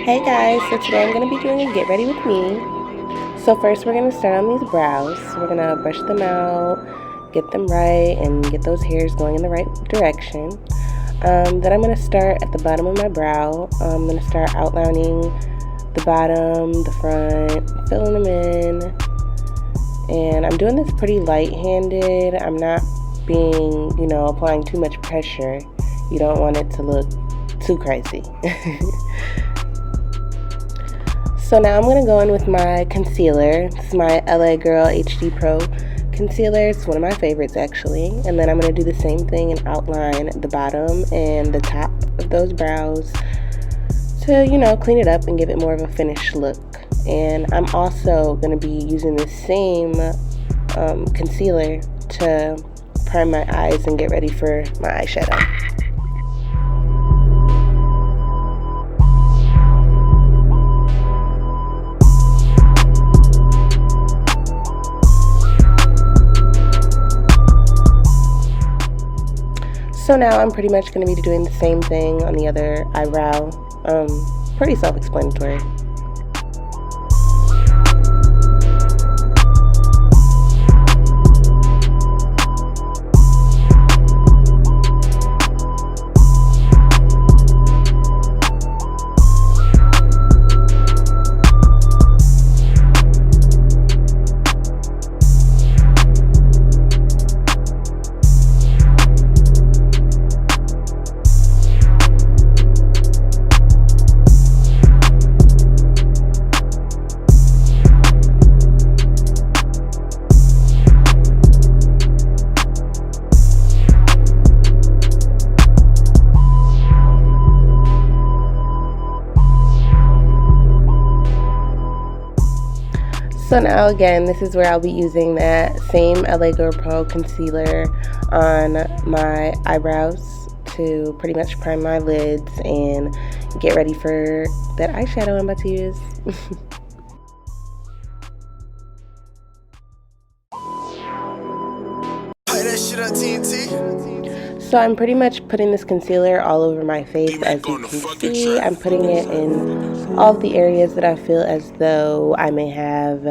Hey guys, so today I'm going to be doing a get ready with me. So first we're going to start on these brows. We're going to brush them out, get them right, and get those hairs going in the right direction. Then I'm going to start at the bottom of my brow. I'm going to start outlining the bottom, the front, filling them in. And I'm doing this pretty light-handed. I'm not being, applying too much pressure. You don't want it to look too crazy. So now I'm going to go in with my concealer. This is my LA Girl HD Pro concealer. It's one of my favorites actually. And then I'm going to do the same thing and outline the bottom and the top of those brows to, clean it up and give it more of a finished look. And I'm also going to be using the same concealer to prime my eyes and get ready for my eyeshadow. So now I'm pretty much going to be doing the same thing on the other eyebrow. Pretty self-explanatory. So now again, this is where I'll be using that same LA Girl Pro concealer on my eyebrows to pretty much prime my lids and get ready for that eyeshadow I'm about to use. So I'm pretty much putting this concealer all over my face. As you can see, I'm putting it in all of the areas that I feel as though I may have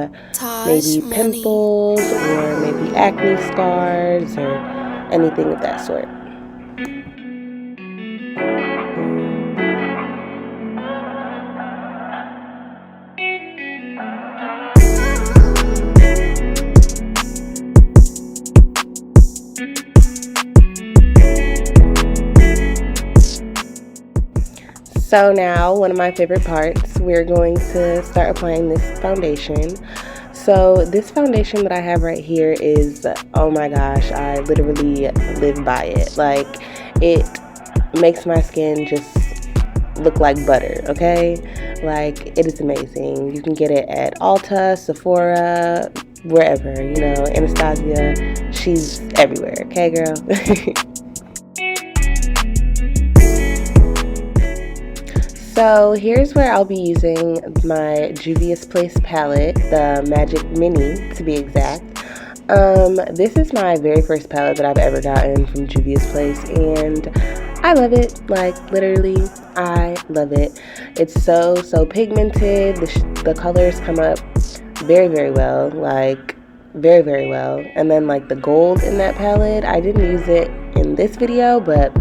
maybe pimples or maybe acne scars or anything of that sort. So now, one of my favorite parts, we're going to start applying this foundation. So this foundation that I have right here is, oh my gosh, I literally live by it. Like, it makes my skin just look like butter, okay? Like, it is amazing. You can get it at Ulta, Sephora, wherever, Anastasia, she's everywhere, okay, girl? So here's where I'll be using my Juvia's Place palette, the Magic Mini to be exact. This is my very first palette that I've ever gotten from Juvia's Place, and I love it. Like, literally, I love it. It's so pigmented. The colors come up very, very well, like very, very well. And then like the gold in that palette, I didn't use it in this video, but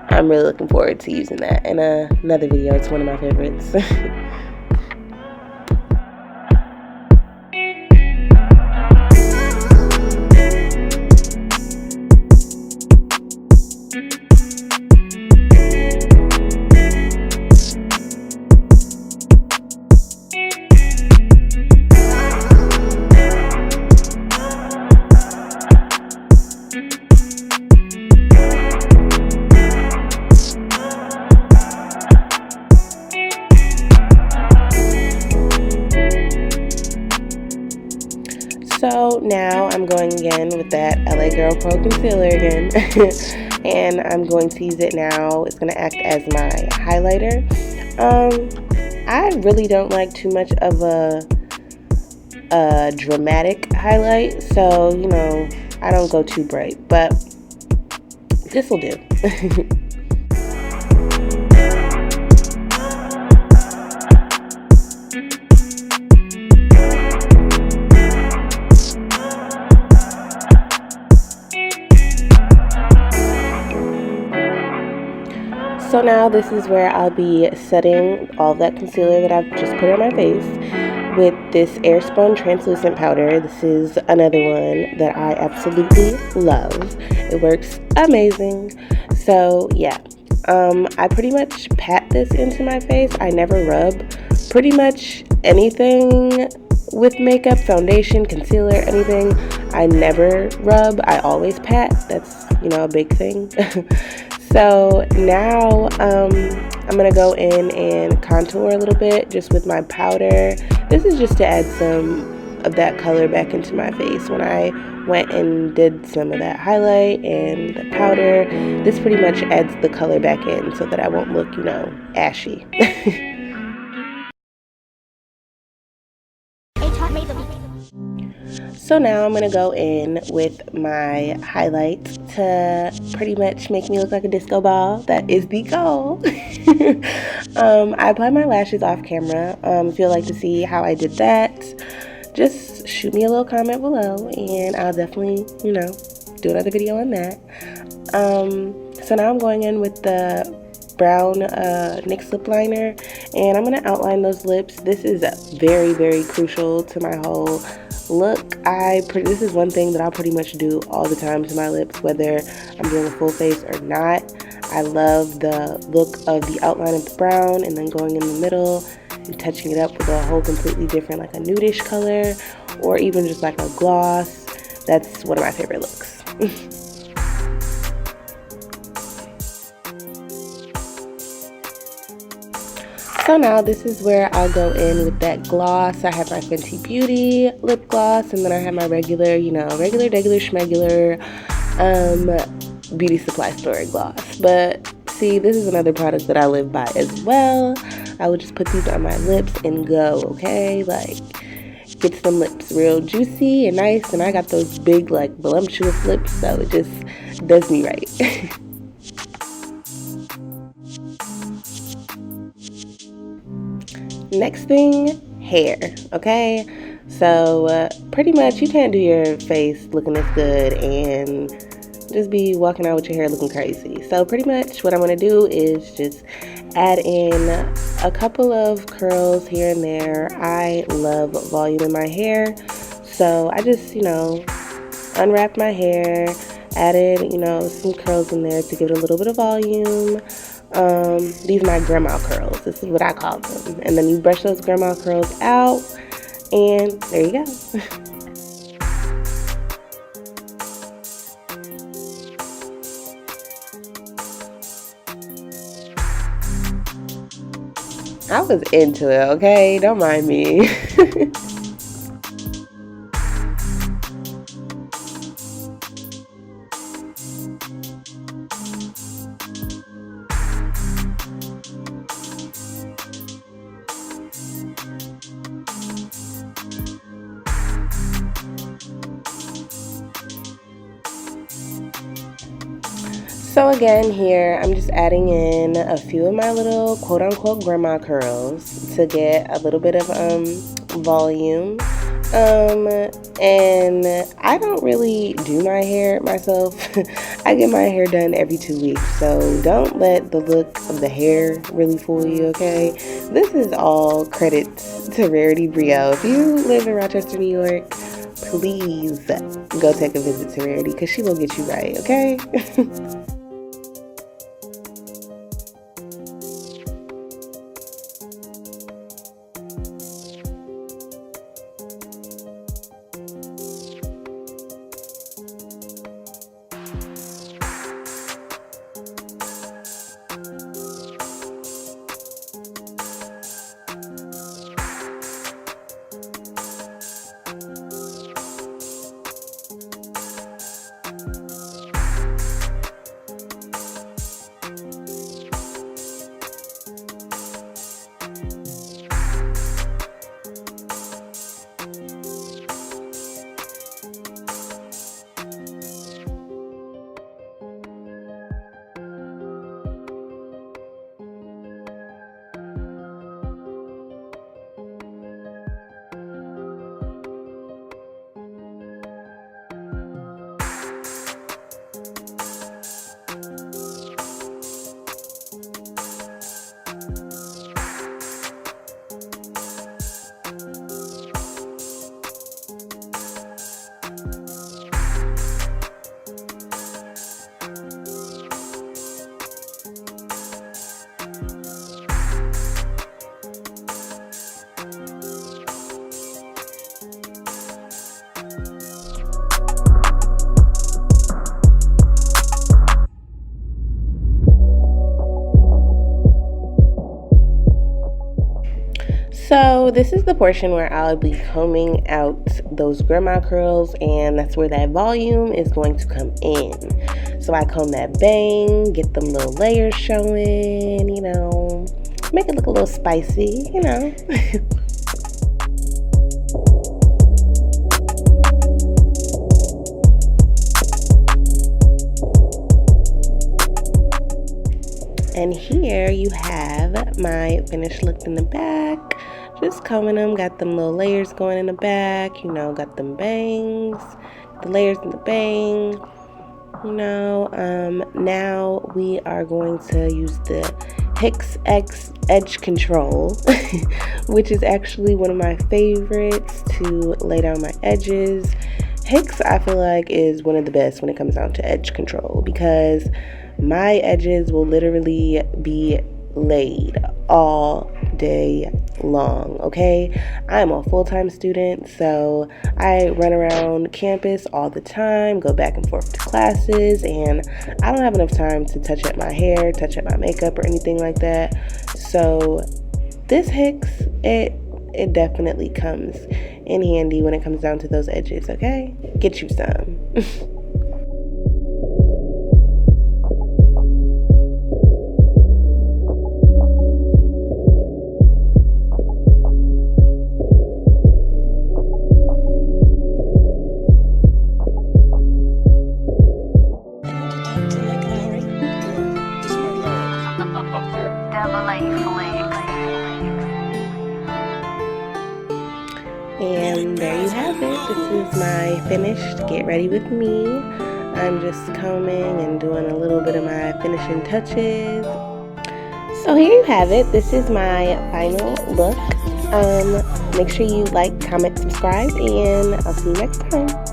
I'm really looking forward to using that in another video. It's one of my favorites. So now I'm going again with that LA Girl Pro concealer again, and I'm going to use it now. It's going to act as my highlighter. I really don't like too much of a dramatic highlight, so I don't go too bright, but this will do. So now this is where I'll be setting all that concealer that I've just put on my face with this Airspun translucent powder. This is another one that I absolutely love. It works amazing. So yeah, I pretty much pat this into my face. I never rub pretty much anything with makeup, foundation, concealer, anything. I never rub. I always pat. That's, a big thing. So now I'm going to go in and contour a little bit just with my powder. This is just to add some of that color back into my face. When I went and did some of that highlight and the powder, this pretty much adds the color back in so that I won't look, ashy. So now I'm going to go in with my highlight to pretty much make me look like a disco ball. That is the goal. I applied my lashes off camera. If you'd like to see how I did that, just shoot me a little comment below and I'll definitely, do another video on that. So now I'm going in with the brown NYX lip liner and I'm going to outline those lips. This is very, very crucial to my whole look. This is one thing that I'll pretty much do all the time to my lips, whether I'm doing a full face or not. I love the look of the outline of the brown and then going in the middle and touching it up with a whole completely different, like a nudish color or even just like a gloss. That's one of my favorite looks. So now this is where I'll go in with that gloss. I have my Fenty Beauty lip gloss and then I have my regular, regular schmegular beauty supply store gloss. But see, this is another product that I live by as well. I would just put these on my lips and go, okay? Like, get some lips real juicy and nice. And I got those big, like, voluptuous lips, so it just does me right. Next thing, hair, okay? So pretty much you can't do your face looking this good and just be walking out with your hair looking crazy. So pretty much what I'm going to do is just add in a couple of curls here and there. I love volume in my hair, so I just, unwrapped my hair, added, some curls in there to give it a little bit of volume. These are my grandma curls. This is what I call them. And then you brush those grandma curls out, and there you go. I was into it, okay? Don't mind me. So again, here I'm just adding in a few of my little quote-unquote grandma curls to get a little bit of volume. And I don't really do my hair myself. I get my hair done every 2 weeks, so don't let the look of the hair really fool you, okay? This is all credit to Rarity Brio. If you live in Rochester, New York, please go take a visit to Rarity because she will get you right, okay? So this is the portion where I'll be combing out those grandma curls, and that's where that volume is going to come in. So I comb that bang, get them little layers showing, you know, make it look a little spicy, you know. And here you have my finished look in the back. Just combing them, got them little layers going in the back, you know, got them bangs, the layers in the bang, you know. Now we are going to use the Hicks X Edge Control, which is actually one of my favorites to lay down my edges. Hicks, I feel like, is one of the best when it comes down to edge control, because my edges will literally be laid all day long, okay? I'm a full-time student, so I run around campus all the time, go back and forth to classes, and I don't have enough time to touch up my hair, touch up my makeup, or anything like that. So this Hicks, it definitely comes in handy when it comes down to those edges, okay? Get you some. And there you have it. This is my finished get ready with me. I'm just combing and doing a little bit of my finishing touches. So here you have it. This is my final look. Make sure you like, comment, subscribe, and I'll see you next time.